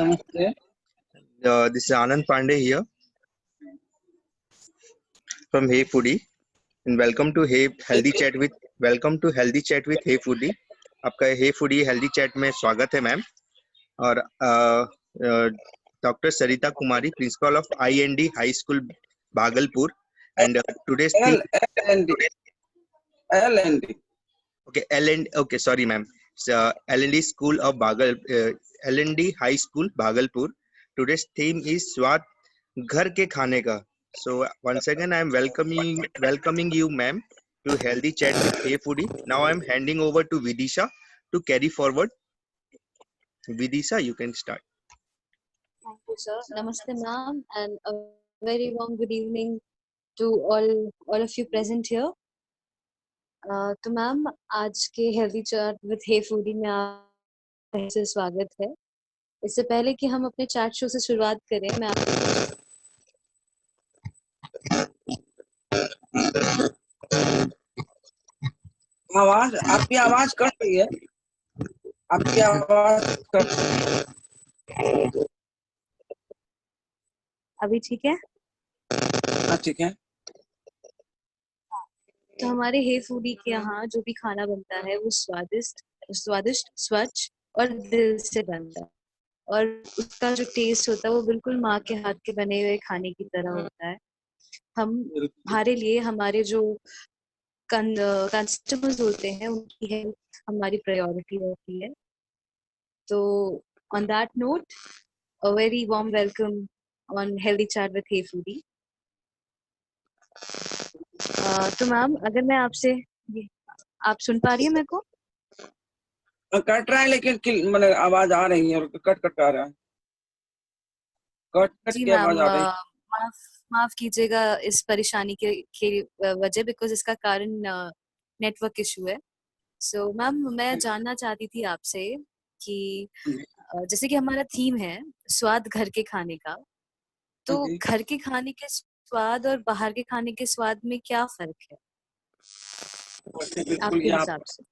Namaste. This is Anand Pandey here from Hey Foodie, and welcome to Healthy Chat with Hey Foodie. आपका Hey Foodie Healthy Chat में स्वागत है ma'am. और doctor Sarita Kumari, principle of IND high school Bhagalpur, and today's theme LND. Okay, okay, sorry ma'am. LND School of LND High School Bhagalpur. Today's theme is स्वाद घर के खाने का. So once again I am welcoming you ma'am to Healthy Chat with Hey Foodie. Now I am handing over to Vidisha to carry forward. Vidisha, you can start. Thank you, sir. Namaste, ma'am, and a very warm good evening to all of you present here. तो ma'am आज के healthy chat with hey foodie में आपका से स्वागत है. इससे पहले कि हम अपने चैट शो से शुरुआत करें, मैं आपकी आवाज कट रही है. आपकी आवाज कट रही है. अभी ठीक है? हाँ ठीक है. तो हमारे हे फूडी के यहाँ जो भी खाना बनता है वो स्वादिष्ट, स्वच्छ और दिल से बनता है, और उसका जो टेस्ट होता है वो बिल्कुल माँ के हाथ के बने हुए खाने की तरह होता है. हमारे लिए हमारे जो कस्टमर्स होते हैं उनकी हेल्थ हमारी प्रायोरिटी होती है. तो on that note, a very warm welcome on healthy chat with hey foodie. तो मैम अगर मैं आपसे, आप सुन पा रही है मेरे को? कट रहा है लेकिन मतलब आवाज आ रही है और कट आ रहा है. कट की आवाज आ रही है. माफ कीजिएगा इस परेशानी के वजह, बिकॉज इसका कारण नेटवर्क इशू है. सो मैम मैं जानना चाहती थी आपसे कि जैसे कि हमारा थीम है स्वाद घर के खाने का, तो घर के खाने के स्वाद और बाहर के खाने के स्वाद में क्या फर्क है आपके हिसाब से?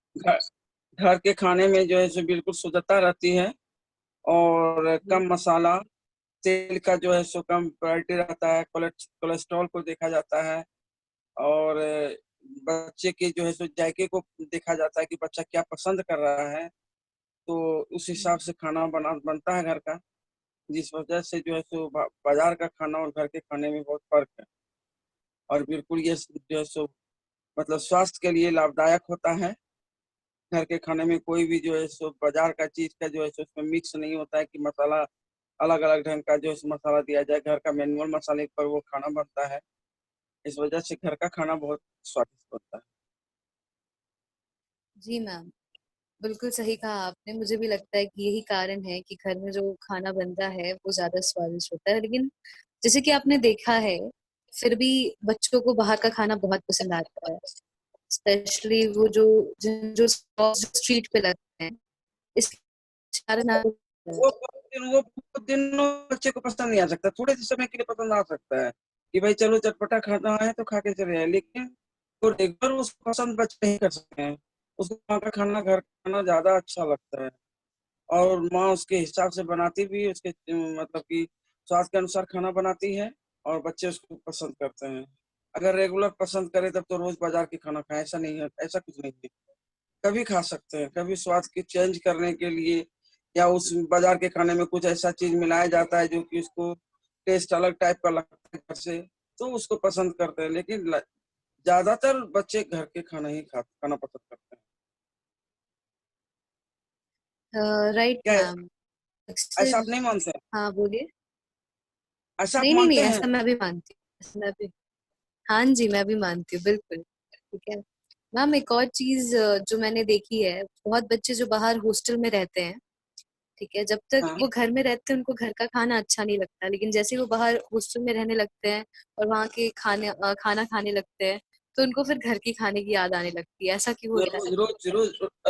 घर के खाने में जो है सो बिल्कुल शुद्धता रहती है और कम मसाला, तेल का जो है सो कम क्वालिटी रहता है. कोलेस्ट्रॉल को देखा जाता है और बच्चे के जो है सो जायके को देखा जाता है कि बच्चा क्या पसंद कर रहा है, तो उस हिसाब से खाना बनता है घर का, जिस वजह से जो है सो बाजार का खाना और घर के खाने में बहुत फर्क है. और बिल्कुल ये जो है सो मतलब स्वास्थ्य के लिए लाभदायक होता है. घर के खाने में कोई भी जो है सो बाजार का चीज का जो है सो उसमें मिक्स नहीं होता है कि मसाला अलग अलग ढंग का जो है मसाला दिया जाए. घर का मैनुअल मसाले पर वो खाना बनता है, इस वजह से घर का खाना बहुत स्वादिष्ट होता है. जी मैम, बिल्कुल सही कहा आपने. मुझे भी लगता है कि यही कारण है कि घर में जो खाना बनता है वो ज्यादा स्वादिष्ट होता है. लेकिन जैसे कि आपने देखा है, फिर भी बच्चों को बाहर का खाना बहुत पसंद आता है, स्पेशली वो जो स्ट्रीट पे लगते हैं. इस कारण वो दिनों बच्चे को पसंद नहीं आ सकता. थोड़े से समय के लिए पसंद आ सकता है कि भाई चलो चटपटा खाना है तो खा के चले जाए, लेकिन तो रेगुलर उसको पसंद बच्चे नहीं कर सकते हैं. उसको माँ का खाना, घर का खाना ज्यादा अच्छा लगता है और माँ उसके हिसाब से बनाती भी, उसके मतलब कि स्वाद के अनुसार खाना बनाती है और बच्चे उसको पसंद करते हैं. अगर रेगुलर पसंद करे तब तो रोज बाजार के खाना खाए, ऐसा नहीं है, ऐसा कुछ नहीं है. कभी खा सकते हैं, कभी स्वाद की चेंज करने के लिए या उस बाजार के खाने में कुछ ऐसा चीज मिलाया जाता है जो कि उसको टेस्ट अलग टाइप का लगता है घर से, तो उसको पसंद करते हैं. लेकिन ज्यादातर बच्चे घर के खाना ही खाना पसंद करते हैं. Right ma'am. ऐसा आप नहीं मानते हैं? हाँ बोलिए. ऐसा आप नहीं, मानते हैं? ऐसा मैं भी मानती हूँ. हाँ जी, मैं भी मानती हूँ, बिल्कुल. ठीक है मैम, एक और चीज जो मैंने देखी है, बहुत बच्चे जो बाहर हॉस्टल में रहते हैं, ठीक है, जब तक वो घर में रहते हैं उनको घर का खाना अच्छा नहीं लगता, लेकिन जैसे वो बाहर हॉस्टल में रहने लगते हैं और वहाँ के खाना खाने लगते हैं तो उनको फिर घर की खाने की याद आने लगती है. ऐसा क्यों होता है?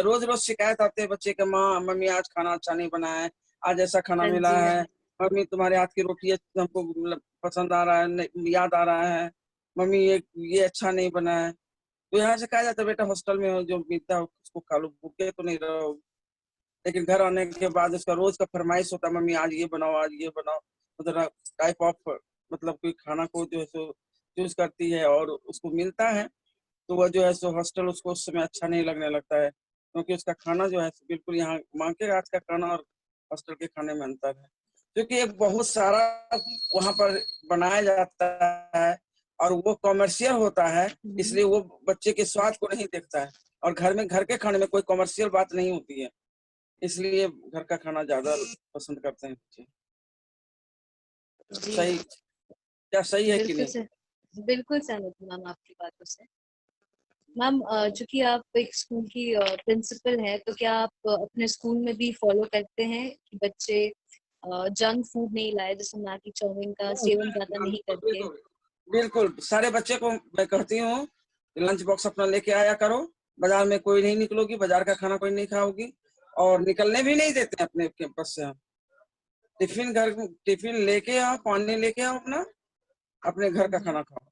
रोज शिकायत आते हैं बच्चे के, माँ मम्मी आज खाना अच्छा नहीं बना है, आज ऐसा खाना मिला है, मम्मी तुम्हारे हाथ की रोटी हमको पसंद आ रहा है, याद आ रहा है, मम्मी ये अच्छा नहीं बना है. तो यहाँ से कहा जाता है बेटा हॉस्टल में हो, जो मिलता है उसको खा लो, भूखे तो नहीं रहो. लेकिन घर आने के बाद उसका रोज का फरमाइश होता है, मम्मी आज ये बनाओ, आज ये बनाओ। मतलब टाइप ऑफ मतलब कोई खाना को जो है सो चूज करती है और उसको मिलता है, तो वह जो है सो हॉस्टल उसको उस समय अच्छा नहीं लगने लगता है, क्योंकि उसका खाना जो है सो बिल्कुल यहाँ माँ के हाथ का खाना और हॉस्टल के खाने में अंतर है, क्योंकि एक बहुत सारा वहाँ पर बनाया जाता है और वो कॉमर्शियल होता है, इसलिए वो बच्चे के स्वाद को नहीं देखता है। और घर के खाने में कोई कॉमर्शियल बात नहीं होती है, इसलिए घर का खाना ज्यादा पसंद करते हैं बच्चे। जी सही, क्या सही है कि बिल्कुल नहीं? सर, बिल्कुल सहमत हूँ मैम आपकी बातों से। मैम चूंकि आप एक स्कूल की प्रिंसिपल हैं, तो क्या आप अपने स्कूल में भी फॉलो करते हैं कि बच्चे जंक फूड नहीं लाए, जैसे मैगी चाउमीन का सेवन ज्यादा नहीं बिल्कुल करके? बिल्कुल बिल्कुल, सारे बच्चे को मैं कहती हूँ लंच बॉक्स अपना लेके आया करो, बाजार में कोई नहीं निकलोगी, बाजार का खाना कोई नहीं खाओगी, और निकलने भी नहीं देते हैं अपने कैंपस से हम। टिफिन लेके आओ, पानी लेके आओ अपना, अपने घर का खाना खाओ,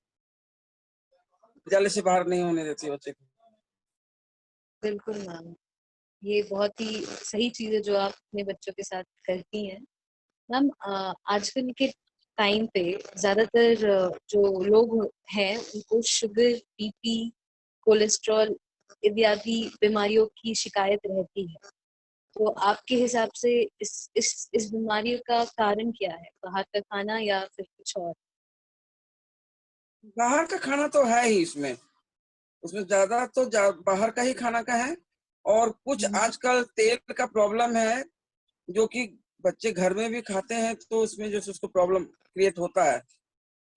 विद्यालय से बाहर नहीं होने देती बच्चे को। बिल्कुल मैम, ये बहुत ही सही चीज है जो आप अपने बच्चों के साथ करती हैं। मैम आजकल के टाइम पे ज्यादातर जो लोग हैं उनको शुगर, बीपी, कोलेस्ट्रॉल इत्यादि बीमारियों की शिकायत रहती है। तो आपके हिसाब से इस बीमारी का कारण क्या है? बाहर का खाना या फिर कुछ और? बाहर का खाना तो है ही इसमें, उसमें ज्यादा तो बाहर का ही खाना का है, और कुछ आजकल तेल का प्रॉब्लम है, जो कि बच्चे घर में भी खाते हैं तो उसमें जो है उसको प्रॉब्लम क्रिएट होता है,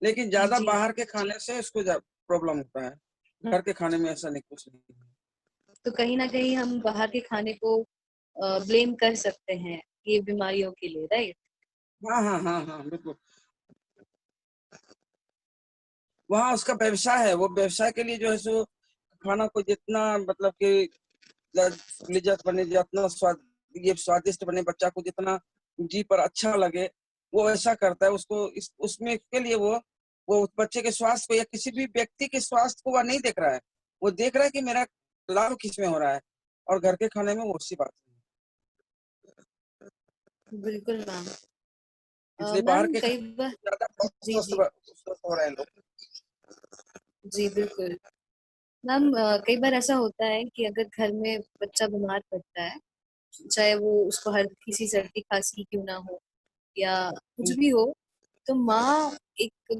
लेकिन ज्यादा जी, बाहर के खाने से उसको प्रॉब्लम होता है। घर के खाने में ऐसा नहीं, कुछ नहीं है। तो कहीं ना कहीं हम बाहर के खाने को ब्लेम कर सकते हैं ये बीमारियों के लिए, राइट? हाँ हाँ हाँ हाँ बिल्कुल, वहाँ उसका व्यवसाय है, वो व्यवसाय के लिए जो है सो खाना को जितना मतलब कि लिज्जत बने, जितना स्वाद, ये स्वादिष्ट बने, बच्चा को जितना जी पर अच्छा लगे, वो ऐसा करता है। उसको उसमें के लिए वो उस बच्चे के स्वास्थ्य को या किसी भी व्यक्ति के स्वास्थ्य को वह नहीं देख रहा है, वो देख रहा है कि मेरा लाभ किस में हो रहा है, और घर के खाने में वो उसी बात है। बिल्कुल मैम। इसलिए बाहर मैम के कई खाने बार, से ज्यादा जी जी, स्वस्थ हो रहे हैं लोग। जी बिल्कुल। मैम कई बार ऐसा होता है कि अगर घर में बच्चा बीमार पड़ता है, चाहे वो उसको हर किसी सर्दी खांसी क्यों ना हो या कुछ भी हो, तो माँ एक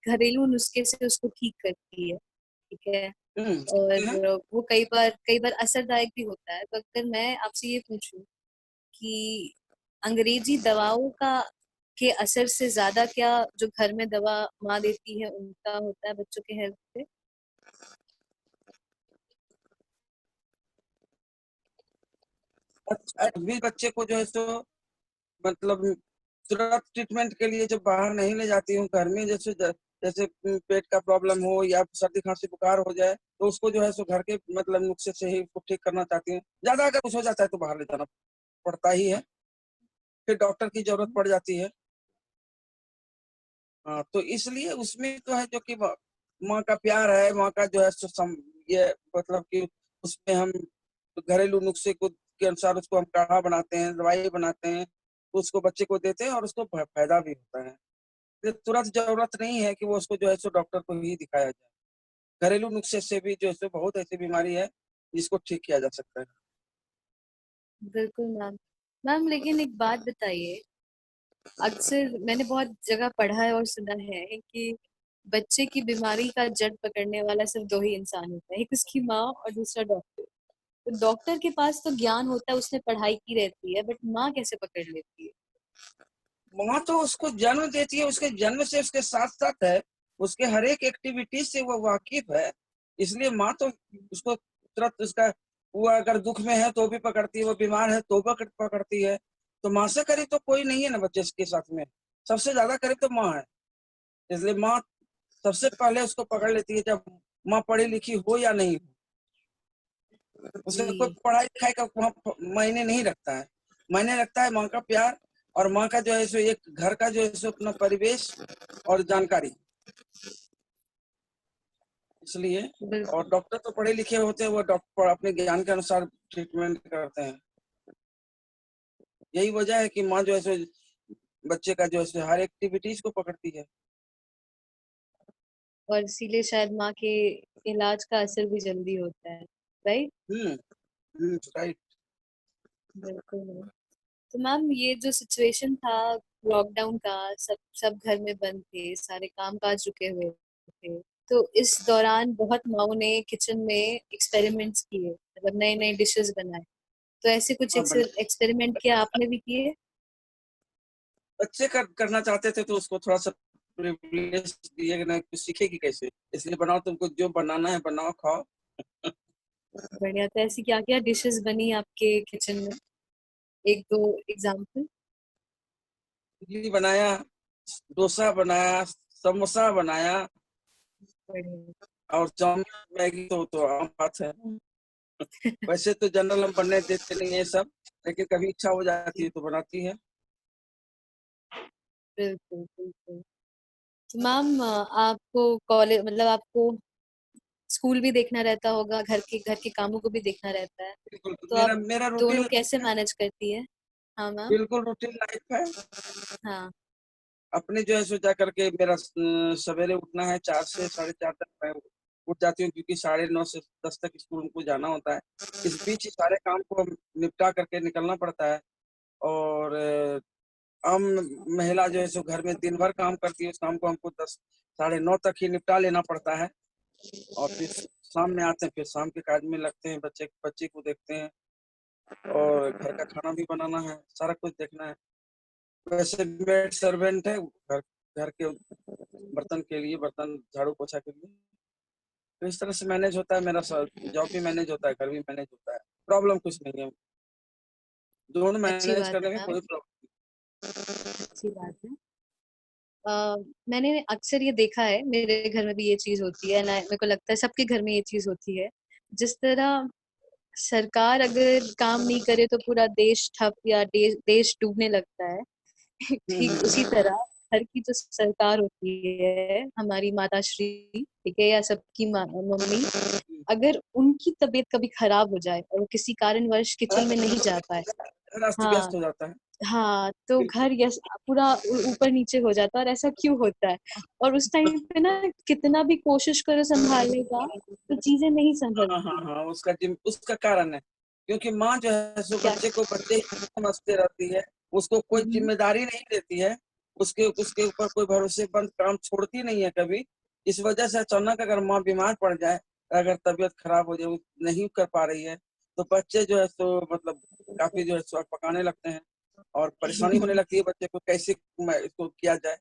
घरेलू नुस्खे से उसको ठीक करती है, ठीक है? सकते हैं। और वो कई बार असरदायक भी होता है। तो अगर मैं आपसे ये पूछूं कि अंग्रेजी दवाओं का के असर से ज्यादा क्या जो घर में दवा माँ देती है उनका होता है बच्चों के हेल्थ पे? अच्छा, भी बच्चे को जो है सो मतलब तुरंत ट्रीटमेंट के लिए जब बाहर नहीं ले जाती हूँ, घर में जैसे जैसे पेट का प्रॉब्लम हो या सर्दी खांसी बुखार हो जाए, तो उसको जो है सो घर के मतलब नुस्खे से ही उसको ठीक करना चाहती हूँ। ज्यादा अगर कुछ हो जाता है तो बाहर ले जाना पड़ता ही है, फिर डॉक्टर की जरूरत पड़ जाती है। हाँ, तो इसलिए उसमें तो है जो कि माँ का प्यार है, माँ का जो है सो ये मतलब कि उसमें हम घरेलू नुस्खे को के अनुसार उसको हम काढ़ा बनाते हैं, दवाई बनाते हैं, तो उसको बच्चे को देते हैं और उसको फायदा भी होता है। ये तुरंत जरूरत नहीं है कि वो उसको जो है सो डॉक्टर को ही दिखाया जाए। घरेलू नुस्खे से भी जो है सो बहुत ऐसी बीमारी है जिसको ठीक किया जा सकता है। बिल्कुल मैम। मैम लेकिन एक बात बताइए, अक्सर मैंने बहुत जगह पढ़ा है और सुना है कि बच्चे की बीमारी का जड़ पकड़ने वाला सिर्फ दो ही इंसान होता है, एक उसकी माँ और दूसरा डॉक्टर। तो डॉक्टर के पास तो ज्ञान होता है, उसने पढ़ाई की रहती है, बट माँ कैसे पकड़ लेती है? माँ तो उसको जन्म देती है, उसके जन्म से उसके साथ साथ है, उसके हर एक एक्टिविटीज से वो वाकिफ है, इसलिए माँ तो उसको तुरंत उसका, वो अगर दुख में है तो भी पकड़ती है, वो बीमार है तो पकड़ती है। तो माँ से करीब तो कोई नहीं है ना बच्चे के साथ में, सबसे ज्यादा करीब तो माँ है, इसलिए माँ सबसे पहले उसको पकड़ लेती है, जब माँ पढ़ी लिखी हो या नहीं हो। जी उसे कोई पढ़ाई लिखाई का वहाँ मायने नहीं रखता है, मायने रखता है माँ का प्यार, और माँ का जो है सो एक घर का जो है सो अपना परिवेश और जानकारी, इसलिए। और बिल्कुल। डॉक्टर तो पढ़े लिखे होते हैं, वो डॉक्टर अपने ज्ञान के अनुसार ट्रीटमेंट करते हैं। यही वजह है कि माँ जो है सो बच्चे का जो है सो हर एक्टिविटीज को पकड़ती है। और इसीलिए शायद माँ के इलाज का असर भी जल्दी होता है, राइट? राइट। बिल्कुल मैम। तो मैम ये जो सिचुएशन था लॉकडाउन का, सब सब घर में बंद थे, सारे काम काज रुके हुए थे, तो इस दौरान बहुत माओ ने किचन में एक्सपेरिमेंट्स किए, मतलब नए नए डिशेस बनाए। तो ऐसे कुछ हाँ, एक्सपेरिमेंट किया आपने भी किए? बच्चे करना चाहते थे तो उसको थोड़ा सा प्रिविलेज दिए कि नहीं, कुछ सीखेगी कैसे, इसलिए बनाओ, तुमको जो बनाना है बनाओ, खाओ। बढ़िया। तो ऐसी क्या क्या डिशेस बनी आपके किचन में, एक दो एग्जाम्पल? इडली बनाया, डोसा बनाया, समोसा बनाया, बढ़िया। और चाउमीन मैगी तो आम बात है। वैसे तो जनरल हम बनने देते नहीं है सब, लेकिन कभी इच्छा हो जाती है तो बनाती है। बिल्कुल बिल्कुल। तो मैम आपको कॉलेज, मतलब आपको स्कूल भी देखना रहता होगा, घर के कामों को भी देखना रहता है, बिल्कुल, तो मेरा आप मेरा रूटीन दोनों लाइफ कैसे है। मैनेज करती है? हाँ मैम। बिल्कुल रूटीन लाइफ है। हाँ। अपने जो है सो जा करके मेरा सवेरे उठना है, 4 से 4:30 तक मैं उठ जाती हूँ, क्योंकि 9:30 से 10 तक स्कूल को जाना होता है। इस बीच सारे काम को निपटा करके निकलना पड़ता है। और आम महिला जो है सो घर में दिन भर काम करती है, उस काम को हमको 10 9:30 तक ही निपटा लेना पड़ता है। और फिर शाम में आते हैं, फिर शाम के काज में लगते हैं, बच्चे को देखते हैं, और घर का खाना भी बनाना है, सारा कुछ देखना है। वैसे मेड सर्वेंट है घर घर के बर्तन के लिए, बर्तन झाड़ू पोछा के लिए। तो इस तरह से मैनेज होता है, मेरा जॉब भी मैनेज होता है, घर भी मैनेज होता है। प्रॉब्लम कुछ नहीं है, दोनों अच्छी मैनेज बात है करने में मैम। कोई प्रॉब्लम अच्छी बात है। मैंने अक्सर ये देखा है, मेरे घर में भी ये चीज होती है ना, मेरे को लगता है सबके घर में ये चीज होती है। जिस तरह सरकार अगर काम नहीं करे तो पूरा देश ठप या देश डूबने लगता है, नहीं ठीक उसी तरह घर की जो सरकार होती है, हमारी माता श्री, ठीक है, या सबकी मम्मी, अगर उनकी तबीयत कभी खराब हो जाए और वो किसी कारणवश किचन में नहीं जा पाए, घर अस्त हाँ व्यस्त हो जाता है। हाँ, तो बिल्कुल। घर यस पूरा ऊपर नीचे हो जाता है। और ऐसा क्यों होता है? और उस टाइम पे ना कितना भी कोशिश करो संभालने का, तो चीजें नहीं हाँ हाँ संभलती। हाँ, उसका कारण है, क्योंकि माँ जो है सो क्या? बच्चे को बच्चे ही समझते रहती है, उसको कोई हम्म। जिम्मेदारी नहीं देती है, उसके उसके ऊपर कोई भरोसेमंद काम छोड़ती नहीं है कभी। इस वजह से अचानक अगर माँ बीमार पड़ जाए, अगर तबीयत खराब हो जाए, वो नहीं कर पा रही है, तो बच्चे जो है सो मतलब काफी जो है सो पकाने लगते हैं, और परेशानी होने लगती है बच्चे को, कैसे इसको किया जाए।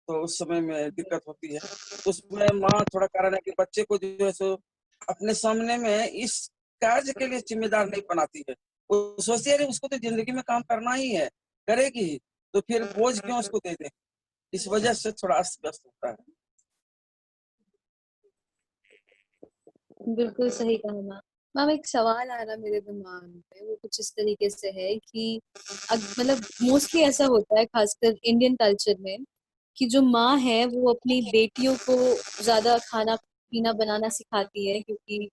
तो उस समय में दिक्कत होती है। तो उसमें माँ थोड़ा कारण है कि बच्चे को जो है सो अपने सामने में इस कार्य के लिए जिम्मेदार नहीं बनाती है। वो सोचती है, अरे उसको तो जिंदगी में काम करना ही है, करेगी ही, तो फिर बोझ क्यों उसको दे दे। इस वजह से थोड़ा अस्त व्यस्त होता है। बिल्कुल सही कहा मैम। मैम एक सवाल आ रहा मेरे दिमाग में, वो कुछ इस तरीके से है कि मतलब मोस्टली ऐसा होता है खासकर इंडियन कल्चर में, कि जो माँ है वो अपनी बेटियों को ज्यादा खाना पीना बनाना सिखाती है, क्योंकि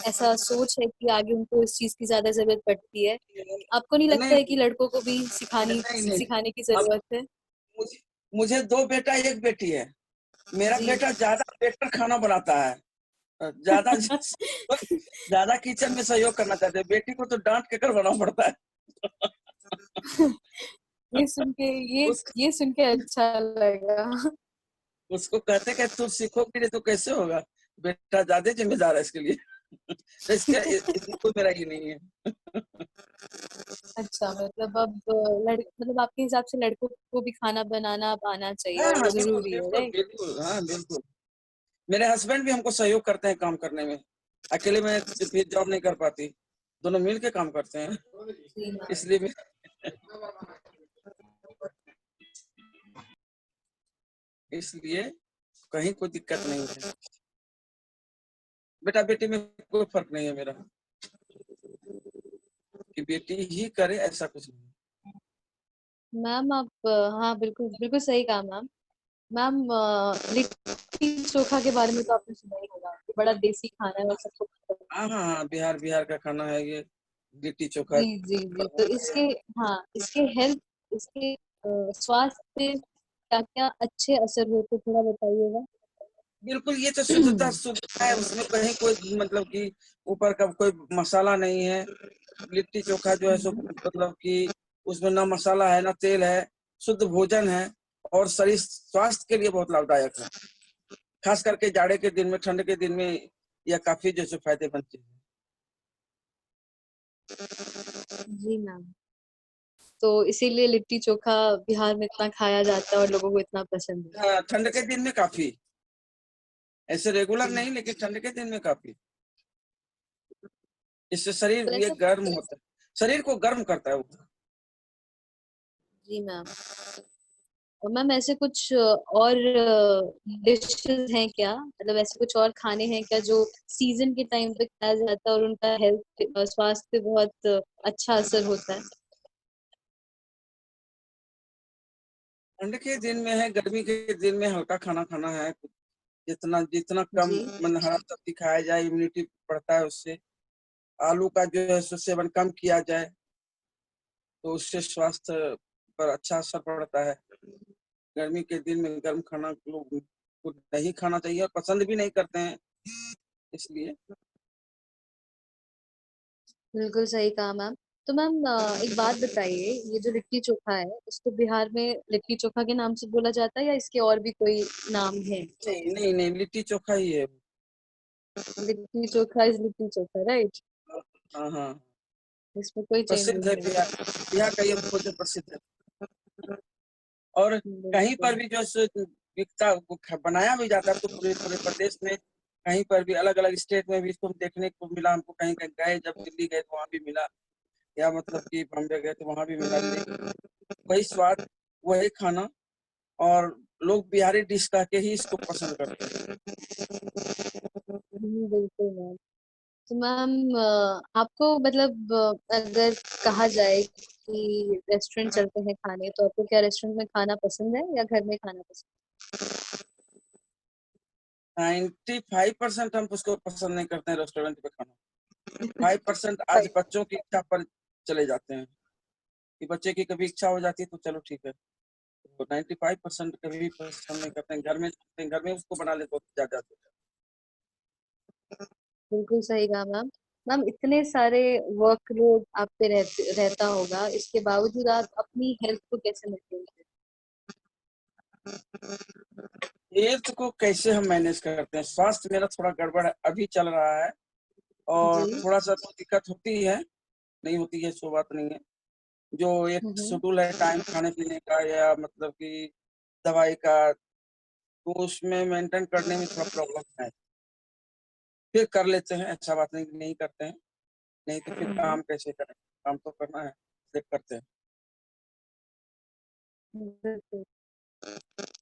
ऐसा सोच है कि आगे उनको इस चीज की ज्यादा जरूरत पड़ती है। आपको नहीं लगता नहीं है कि लड़कों को भी नहीं नहीं, सिखाने की अब जरूरत है? मुझे मुझे 2 बेटा 1 बेटी है। मेरा जी। बेटा ज्यादा बेटर खाना बनाता है, ज्यादा ज्यादा किचन में सहयोग करना चाहते हैं, बेटी को तो डांट के कर बनाना पड़ता है। ये सुन के ये उस ये सुन के अच्छा लगा। उसको कहते कि तू सीखोगे तो कैसे होगा, बेटा ज्यादा जिम्मेदार है इसके लिए। तो इसमें कोई मेरा ये नहीं है। अच्छा, मतलब अब मतलब आपके हिसाब से लड़कों को भी खाना बनाना अब आना चाहिए हाँ और वो हाँ, बिल्कुल जरूरी है, बिल्कुल राइट? बिल्कुल, हाँ बिल्कुल। मेरे हस्बैंड भी हमको सहयोग करते हैं काम करने में, अकेले में फिर जॉब नहीं कर पाती, दोनों मिल के काम करते हैं, जी हाँ। इसलिए इसलिए कहीं कोई दिक्कत नहीं है। बेटा बेटी में कोई फर्क नहीं है मेरा, कि बेटी ही करे ऐसा कुछ नहीं। मैम आप हाँ बिल्कुल बिल्कुल सही कहा मैम। मैम लिट्टी चोखा के बारे में तो आपने सुना ही होगा कि बड़ा देसी खाना है और सबको पसंद हाँ हाँ हाँ, बिहार बिहार का खाना है ये। लिट्टी चोखा। जी जी जी। तो इसके, हाँ, इसके हेल्थ, इसके स्वास्थ्य पे क्या क्या अच्छे असर होते, थोड़ा बताइएगा। बिल्कुल, ये तो शुद्धता शुद्धता है, उसमें कहीं कोई मतलब कि ऊपर का कोई मसाला नहीं है। लिट्टी चोखा जो है सो मतलब कि उसमें ना मसाला है ना तेल है, शुद्ध भोजन है और शरीर स्वास्थ्य के लिए बहुत लाभदायक है। खास करके जाड़े के दिन में, ठंड के दिन में यह काफी जो है फायदेमंद चीज है। जी मैम। तो इसीलिए लिट्टी चोखा बिहार में इतना खाया जाता है और लोगों को इतना पसंद है। हाँ, ठंड के दिन में काफी, ऐसे रेगुलर नहीं लेकिन ठंड के दिन में काफी। इससे शरीर तो ये ऐसा, गर्म होता है, शरीर को गर्म करता है वो। जी मैम। और मैम ऐसे कुछ और डिशेस हैं क्या, मतलब ऐसे कुछ और खाने हैं क्या जो सीजन के टाइम पे खाया जाता है और उनका हेल्थ, स्वास्थ्य पे बहुत अच्छा असर होता है। ठंड के दिन में है, गर्मी के दिन में हल्का खाना खाना है। जितना जितना कम जी। मन हरा सब्जी खाया जाए, इम्यूनिटी बढ़ता है उससे। आलू का जो है सो सेवन कम किया जाए तो उससे स्वास्थ्य पर अच्छा असर पड़ता है। गर्मी के दिन में गर्म खाना लोग को नहीं खाना चाहिए और पसंद भी नहीं करते हैं, इसलिए। बिल्कुल सही कहा मैम। तो मैम एक बात बताइए, ये जो लिट्टी चोखा है, इसको बिहार में लिट्टी चोखा के नाम से बोला जाता है या इसके और भी कोई नाम है? नहीं नहीं नहीं, लिट्टी चोखा ही है। Litti chokha is litti chokha, right? हाँ हाँ, इसमें कोई प्रसिद्ध चेंजेस है नहीं बिहार। बिहार का ये भोजन प्रसिद्ध है। और है। कहीं पर बिल्कुल। भी जो है सो बिकता बनाया भी जाता है, तो पूरे पूरे प्रदेश में कहीं पर भी अलग अलग स्टेट में भी इसको देखने को मिला हमको। कहीं कहीं गए, जब दिल्ली गए तो वहां भी मिला, या मतलब कि बॉम्बे गए तो वहां भी मिला। लेकिन वही स्वाद, वही खाना, और लोग बिहारी डिश कह के ही इसको पसंद करते हैं। बिल्कुल मैम। तो मैम आपको मतलब अगर कहा जाए कि रेस्टोरेंट चलते हैं खाने, तो आपको क्या रेस्टोरेंट में खाना पसंद है या घर में खाना पसंद 95% हम उसको पसंद नहीं करते हैं रेस्टोरेंट पे खाना। 5% है? आज बच्चों की इच्छा पर चले जाते हैं, कि बच्चे की कभी इच्छा हो जाती है तो चलो ठीक है। तो 95% कभी भी पसंद नहीं करते हैं। घर में उसको बना ले तो ज्यादा। बिल्कुल सही कहा मैम। मैम इतने सारे वर्कलोड आप पे रहता होगा, इसके बावजूद आप अपनी हेल्थ को कैसे मेंटेन करते हेल्थ को कैसे हम मैनेज करते हैं? स्वास्थ्य मेरा थोड़ा गड़बड़ है, अभी चल रहा है, हैं? और जी। थोड़ा सा तो दिक्कत होती है, नहीं होती है सो बात नहीं है। जो एक हम्म। शेड्यूल है टाइम खाने पीने का, या मतलब कि दवाई का, तो उसमें मेंटेन करने में थोड़ा प्रॉब्लम है। फिर कर लेते हैं, ऐसा बात नहीं नहीं करते हैं। नहीं तो फिर हम्म। काम कैसे करें? काम तो करना है, फिर करते हैं। बिल्कुल।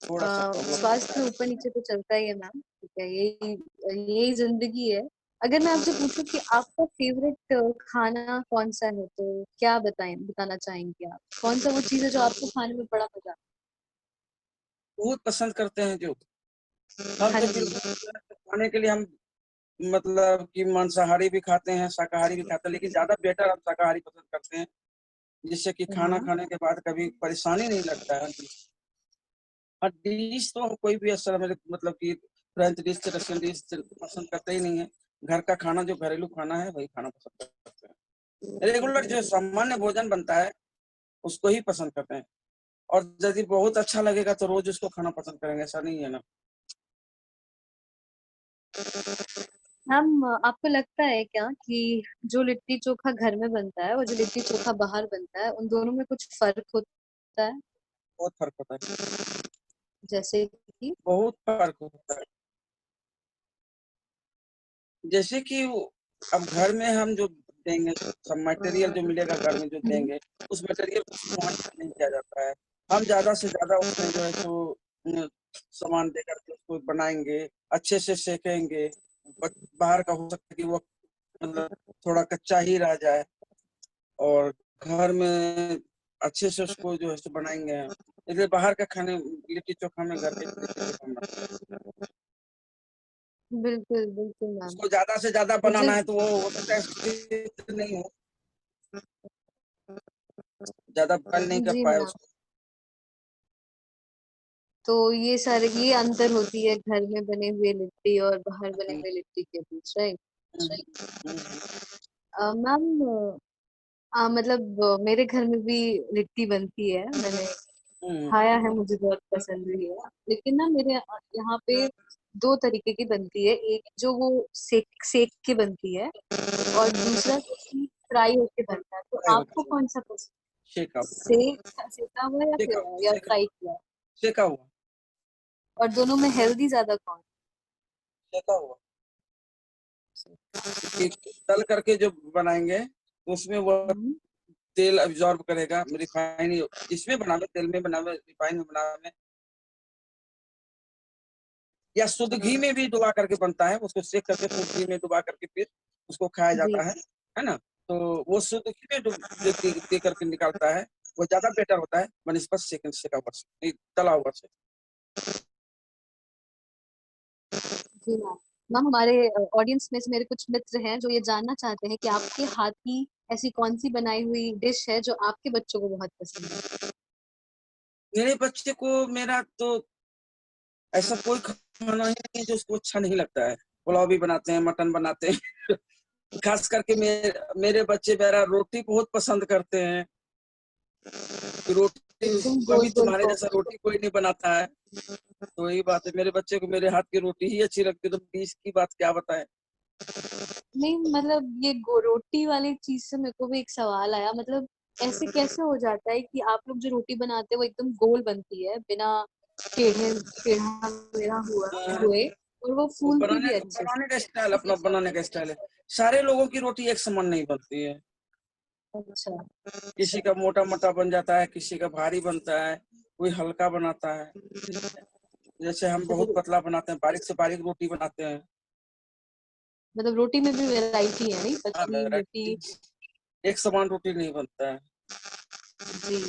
थोड़ा सा प्रॉब्लम स्वास्थ्य होता में है। ऊपर नीचे तो चलता ही है मैम, ठीक है, यही यही जिंदगी है। अगर मैं आपसे पूछूं कि आपका फेवरेट खाना कौन सा है, तो क्या बताना चाहेंगे आप? कौन सा वो चीज है जो आपको खाने में बड़ा मजा बहुत पसंद करते हैं जो। आता हम है? तो हाँ जी। बिल्कुल खाने के लिए हम मतलब कि मांसाहारी भी खाते हैं, शाकाहारी भी खाते हैं, लेकिन ज्यादा बेटर हम शाकाहारी पसंद करते हैं, जिससे कि खाना हाँ। खाने के बाद कभी परेशानी नहीं लगता है। और डिश तो हम कोई भी असर मेरे मतलब कि फ्रेंच डिश, रशियन डिश पसंद करते ही नहीं है। घर का खाना, जो घरेलू खाना है वही खाना पसंद करते हैं। रेगुलर जो सामान्य भोजन बनता है उसको ही पसंद करते हैं। और यदि बहुत अच्छा लगेगा तो रोज उसको खाना पसंद करेंगे, ऐसा नहीं है ना। मैम आपको लगता है क्या कि जो लिट्टी चोखा घर में बनता है और जो लिट्टी चोखा बाहर बनता है, उन दोनों में कुछ फर्क होता है? बहुत फर्क होता है, जैसे कि? बहुत फर्क होता है। जैसे कि अब घर में हम जो देंगे, सब मटेरियल जो मिलेगा घर में जो हम्म। देंगे, उस मटेरियल को वहाँ यूज नहीं किया जाता है। हम ज्यादा से ज्यादा उसमें जो है सो सामान देकर के उसको बनाएंगे, अच्छे से सेकेंगे। बाहर का हो सकता है कि वो मतलब थोड़ा कच्चा ही रह जाए, और घर में अच्छे से उसको जो है सो बनाएंगे। इसलिए बाहर का खाने, लिट्टी चोखा में घर के लिट्टी चोखा में बिल्कुल बिल्कुल मैम। उसको ज्यादा से ज्यादा मुझे बनाना है तो वो हो सकता है नहीं हो, ज्यादा बॉयल नहीं कर जी पाए मैम। उसको। तो ये सारे ये अंतर होती है घर में बने हुए लिट्टी और बाहर बने हुए लिट्टी के बीच, राइट? मैम मतलब मेरे घर में भी लिट्टी बनती है, मैंने खाया है, मुझे बहुत पसंद भी है। लेकिन ना मेरे यहाँ पे दो तरीके की बनती है, एक जो वो सेक सेक के बनती है और दूसरा कि फ्राई होके बनता है। तो फ्राई आपको होता है, कौन सा पसंद? सेका सेका हुआ या सेका फिर या सेका फ्राई किया? सेका हुआ। और दोनों में हेल्दी ज्यादा कौन? सेका हुआ कि तल करके जो बनाएंगे तो उसमें वो हम्म, तेल अब्जॉर्ब करेगा, रिफाइन इसमें बनावे, तेल में बनावे, रिफाइन में बनावे, या शुद्ध घी में भी डुबा करके बनता है, उसको सेक करके शुद्ध घी में डुबा करके फिर उसको खाया जी। जाता है ना। तो वो शुद्ध घी में दे करके निकालता है, वो ज्यादा बेटर होता है बनिस्पत सेकंड सेका हुआ से, नहीं, तला हुआ से। जी मैम। मैम हमारे ऑडियंस में से मेरे कुछ मित्र हैं जो ये जानना चाहते हैं कि आपके हाथ की ऐसी कौन सी बनाई हुई डिश है जो आपके बच्चों को बहुत पसंद है? मेरे बच्चे को मेरा तो ऐसा कोई खाना ही नहीं है जो उसको अच्छा नहीं लगता है। पुलाव भी बनाते हैं, मटन बनाते हैं। खास करके मेरे बच्चे मेरा रोटी बहुत पसंद करते हैं। रोटी एकदम कभी गोल गोल तुम्हारे जैसा परफेक्ट। रोटी कोई नहीं बनाता है। तो वही बात है, मेरे बच्चे को मेरे हाथ की रोटी ही अच्छी लगती है, तो बीच की बात क्या बताएं। नहीं मतलब ये रोटी वाली चीज से मेरे को भी एक सवाल आया, मतलब ऐसे कैसे हो जाता है कि आप लोग जो रोटी बनाते हो वो एकदम गोल बनती है बिना टेढ़े टेढ़ा मेढ़ा हुए और वो वो फूलती बनाने भी अच्छे से? बनाने का स्टाइल, अपना बनाने का स्टाइल है। सारे लोगों की रोटी एक समान नहीं बनती है। अच्छा। किसी का मोटा मोटा बन जाता है, किसी का भारी बनता है, कोई हल्का बनाता है। जैसे हम अच्छा बहुत तो पतला बनाते हैं, बारीक से बारीक रोटी बनाते हैं। मतलब रोटी में भी वैरायटी है, नहीं? हाँ, पतली वैरायटी, मोटी। एक समान रोटी नहीं बनता है। जी।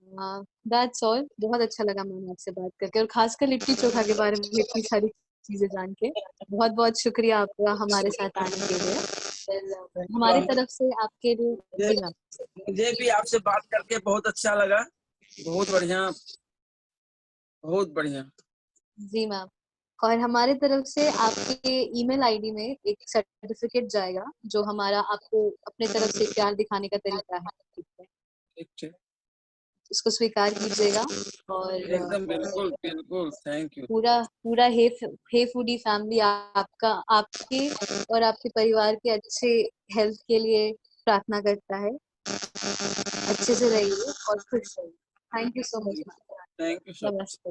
हाँ, दैट्स ऑल। बहुत अच्छा लगा मैम आपसे बात करके और खासकर लिट्टी चोखा के बारे में इतनी सारी चीजें जान के। बहुत बहुत शुक्रिया आपका हमारे साथ आने के लिए। हमारी तरफ से आपके लिए। मुझे जी मैम। मुझे भी आपसे बात करके बहुत अच्छा लगा। बहुत बढ़िया, बहुत बढ़िया। जी मैम। और हमारे तरफ से आपके ईमेल आईडी में एक सर्टिफिकेट जाएगा जो हमारा आपको अपने तरफ से प्यार दिखाने का तरीका है, ठीक है? ठीक ठीक, उसको स्वीकार कीजिएगा और एकदम बिल्कुल बिल्कुल, थैंक यू। पूरा पूरा हे फूडी फैमिली आपका आपके और आपके परिवार के अच्छे हेल्थ के लिए प्रार्थना करता है। अच्छे से रहिए और खुश रहिए। Thank you so much ma'am. Thank you sir. नमस्ते।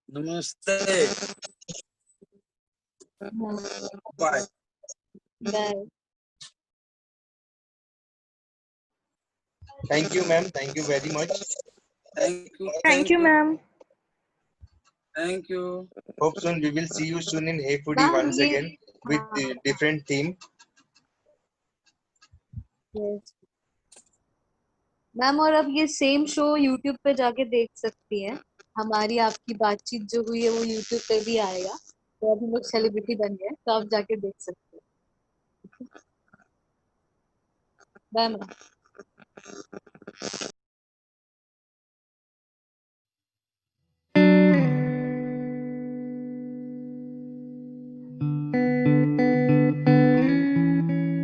नमस्ते। Bye. Bye. Thank you, ma'am. Thank you very much. Thank you, Thank thank you, you, ma'am. Thank you. Hope soon we will see you soon in Hey Foodie ma'am once ये again with हाँ different theme. yes। Ma'am और अब ये same show YouTube पे जाके देख सकती हैं। हमारी आपकी बातचीत जो हुई है वो यूट्यूब पे भी आएगा, तो अब हम लोग सेलिब्रिटी बन गए, तो आप जाके देख सकते हैं। Bye ma'am.